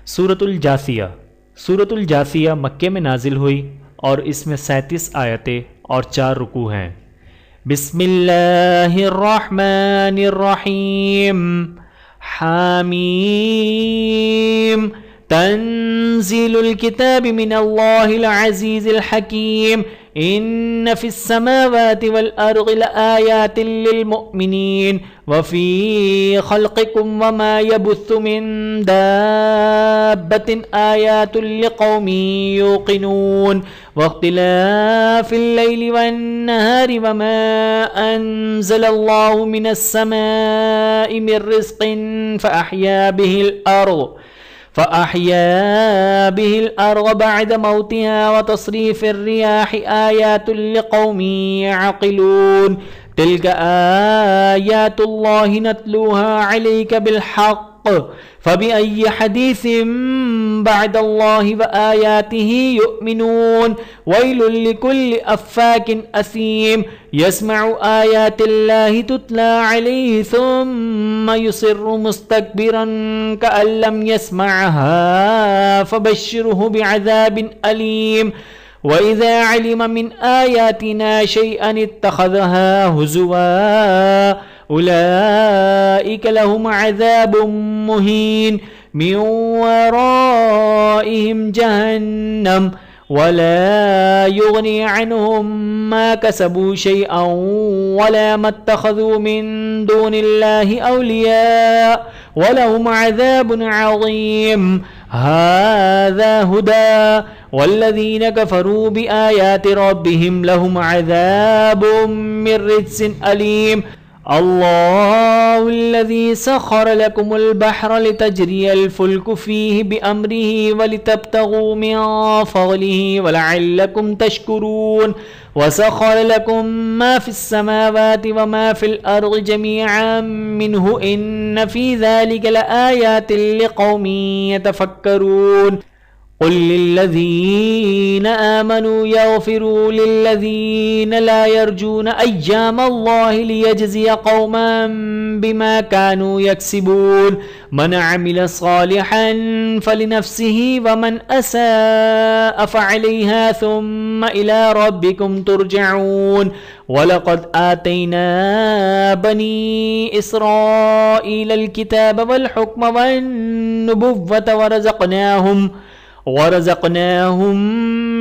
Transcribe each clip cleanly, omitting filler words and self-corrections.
सूरतुल जासिया। सूरतुल जासिया मक्के में नाजिल हुई और इसमें 37 आयतें और 4 रुकू हैं। बिस्मिल्लाहिर्रहमानिर्रहीम। हामीम तंजीलुल किताबि मिनल्लाहिल अज़ीज़िल हकीम। इन्न फिस्समावाति वल अर्दि लआयातिन लिलमुमिनीन वफ़ी खल्क़िकुम वमा यबुस्सु मिन दाब्बतिन आयातुल लिक़ौमिन युक़िनून वख्तिलाफ़िल लैलि वन्नहारि वमा अंज़लल्लाहु मिनस्समाइ मिर रिज़्क़िन फ़अह्या बिहिल अर्ज़ बअद मौतिहा वतस्रीफ़िर रियाह आयातुल लिक़ौमिन यअक़िलून तिल्क आयातुल्लाहि नत्लूहा अलैका बिलहक़्क़ फ़बिअय्यि हदीसिम बअदल्लाहि व आयातिहि युमिनून वैलुल लिकुल्लि अफ़्फ़ाकिन असीम यस्मअु आयातिल्लाहि तुतला अलैहि सुम्मा युसिर्रु मुस्तकबिरन कअन लम यस्मअहा फ़बश्शिरहु बिअज़ाबिन अलीम वइज़ा अलिम मिन आयातिना शैअन इत्तख़ज़हा हुज़ुवा उलाइक लहुम अज़ाबुम मुहीन मिन वराइहिम जहन्नम वला युग़नी अन्हुम मा कसबू शैअन वला मत्तख़ज़ू मिन दूनिल्लाहि औलिया वलहुम अज़ाबुन अज़ीम। हाज़ा हुदा वल्लज़ीन कफ़रू बिआयाति रब्बिहिम लहुम अज़ाबुम मिन रिज्सिन अलीम। अल्लाहुल्लज़ी सख़्ख़र लकुमुल बहर लितजरियल फुल्कु फ़ीहि बिअम्रिहि वलितब्तगू मिन फ़ज़लिहि वलअल्लकुम तशकुरून वसख़्ख़र लकुम मा फ़िस्समावाति वमा फ़िल अर्ज़ि जमीअन मिन्हु इन्न फ़ी ज़ालिका लआयातिन लिक़ौमिन यतफ़क्करून। क़ुल लिल्लज़ीन आमनू यग़फ़िरू लिल्लज़ीन ला यरजून अय्यामल्लाहि लियजज़िय क़ौमन बिमा कानू यक्सिबून। मन अमिल सालिहन फ़लिनफ़्सिहि वमन असाअ फ़अलैहा सुम्मा इला रब्बिकुम तुरजऊन। वलक़द आतैना बनी इस्राईलल किताब वल हुक्म वन्नुबुव्वत वरज़क़नाहुम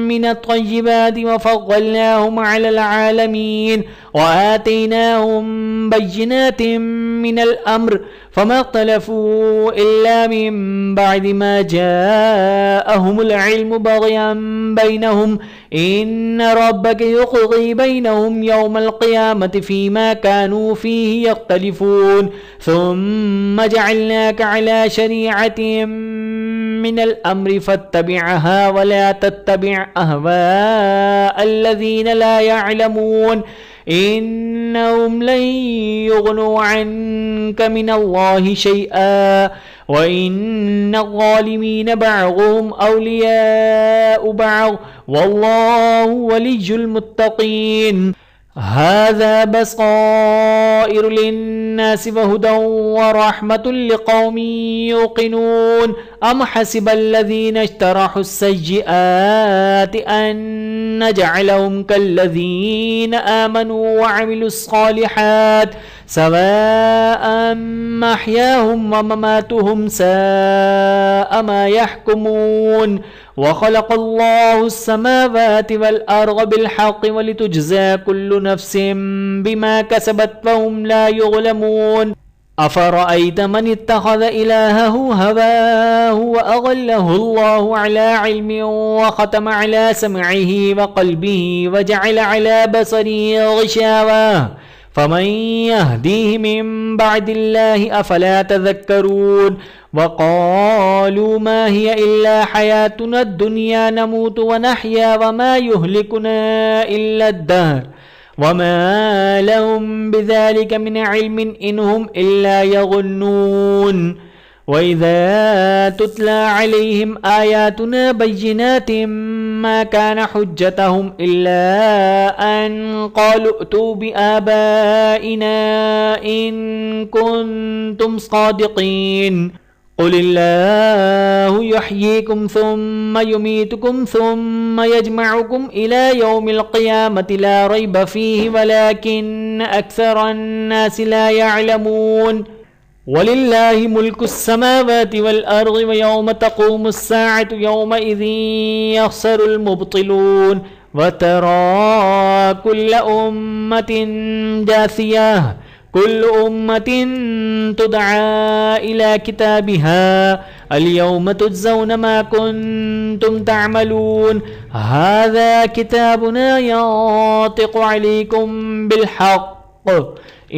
मिनत्तय्यिबाति वफ़द्दलनाहुम अलल आलमीन वआतैनाहुम बय्यिनातिन मिनल अम्र फमा इख्तलफ़ू इल्ला मिन बअदि मा जाअहुमुल इल्मु बग़यन बैनहुम इन्न रब्बका युक़ज़ी बैनहुम यौमल क़ियामति फ़ीमा कानू फ़ीहि यख्तलिफ़ून। सुम्मा जअलनाका अला शरीअतिन मिनल अम्रि फत्तबिअहा वला तत्तबिअ अहवाअल्लज़ीना ला यअलमून इन्नहुम लन युग़्नू अन्का मिनल्लाहि शैअा व इन्नज़्ज़ालिमीन बअज़ुहुम औलियाउ बअज़ वल्लाहु वलियुल मुत्तक़ीन। हाज़ा बसाइर लिन्नासि वहुदन वरहमतुल लिक़ौमिन युक़िनून। अम हसिबल्लज़ीना इज्तरहुस्सय्यिआति अन नजअलहुम कल्लज़ीना आमनू वअमिलुस्सालिहात सवाअन महयाहुम वममातुहुम साअ मा यहकुमून। वख़लक़ल्लाहुस्समावाति वल अर्ज़ बिलहक़्क़ि वलितुज्ज़ा कुल्लु नफ़्सिन बिमा कसबत वहुम ला युज़लमून। अफ़रअयत मन इत्तख़ज़ इलाहहु हवाहु वअज़ल्लहु अल्लाहु अला इल्मिन वख़तम अला समइहि वक़ल्बिहि वजअल अला बसरिहि ग़िशावा फ़मन यहदीहि मिन बअदिल्लाहि अफ़ला तज़क्करून। वक़ालू मा हिय इल्ला हयातुना दुनिया नमूतु व नहया वमा युहलिकुना इल्ला दहर वमा लहुम बिज़ालिका मिन इल्मिन इनहुम इल्ला यज़ुन्नून। वइज़ा तुतला अलैहिम आयातुना बय्यिनातिन मा कान हुज्जतहुम इल्ला अन क़ालू अतू बिआबाइना इन कुन्तुम सादिक़ीन। क़ुलिल्लाहु युह्यीकुम सुम्मा युमीतुकुम सुम्मा यजमउकुम इला यौमिल क़ियामति ला रैब फ़ीहि वलाकिन्न अक्सरन्नासि ला यअलमून। वलिल्लाहि मुल्कुस समावाति वल अर्ज़ि व यौम तक़ूमुस साअतु यौमइज़िन यख़्सरुल मुब्तिलून। व तरा कुल्ल उम्मतिन जासियह कुल्लु उम्मतिन तुदआ इला किताबिहा अल-यौम तुज्ज़ौना मा कुन्तुम तअमलून। हाज़ा किताबुना यंतिक़ु अलैकुम बिल-हक़्क़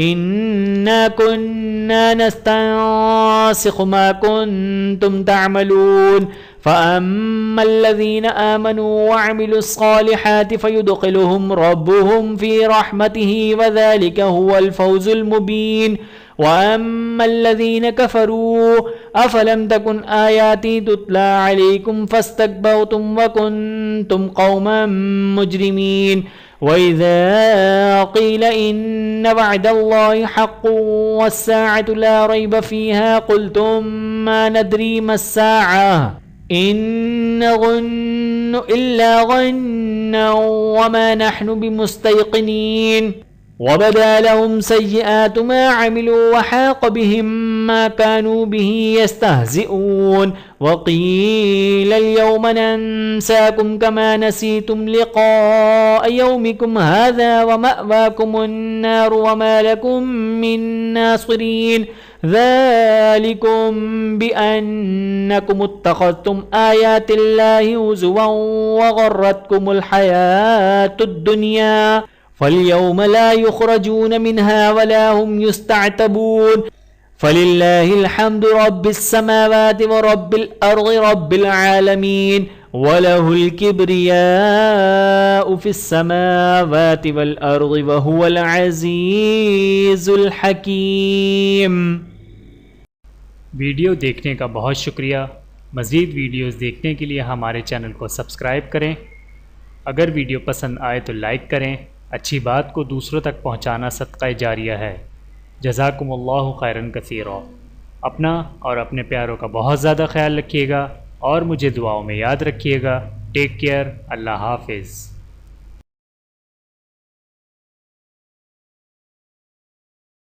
इन्ना कुन्ना नस्तंसिख़ु मा कुन्तुम तअमलून। फ़अम्मल्लज़ीना आमनू वअमिलुस्सालिहाति फ़युद्ख़िलुहुम रब्बुहुम फ़ी रहमतिही वज़ालिका हुवल फ़ौज़ुल मुबीन। वअम्मल्लज़ीना कफ़रू अफ़लम तकुन आयाती तुतला अलैकुम फ़स्तकबरतुम वकुन्तुम क़ौमन मुजरिमीन। वइज़ा क़ील इन्न वअदल्लाहि हक़्क़ुन वस्साअतु ला रैब फ़ीहा क़ुल्तुम मा नदरी मस्साअह इन नज़ुन्नु इल्ला ज़न्नन वमा नहनु बिमुस्तयक़िनीन। वबदा लहुम सय्यिआतु मा अमिलू वहाक़ बिहिम मा कानू बिही यस्तहज़िऊन। वक़ील अल-यौम नंसाकुम कमा नसीतुम लिक़ाअ यौमिकुम हाज़ा वमअवाकुमुन नार वमा लकुम मिन नासिरीन। ज़ालिकुम बिअन्नकुम इत्तख़ज़्तुम आयातिल्लाहि हुज़ुवन वग़र्रतकुमुल हयातुद दुनिया फ़ल-यौम ला युख़रजून मिन्हा वला हुम युस्तअतबून। फ़लिल्लाहिल हम्दु रब्बिस समावाति व रब्बिल अर्ज़ि रब्बिल आलमीन वलहुल किब्रियाउ फ़िस समावाति वल अर्ज़ि व हुवल अज़ीज़ुल हकीम। वीडियो देखने का बहुत शुक्रिया। मज़ीद वीडियोज़ देखने के लिए हमारे चैनल को सब्सक्राइब करें। अगर वीडियो पसंद आए तो लाइक करें। अच्छी बात को दूसरों तक पहुंचाना सदक़ा जारिया है। जज़ाकुमुल्लाहु खैरन कसीरा। अपना और अपने प्यारों का बहुत ज़्यादा ख्याल रखिएगा और मुझे दुआओं में याद रखिएगा। Take care. अल्लाह हाफ़िज़।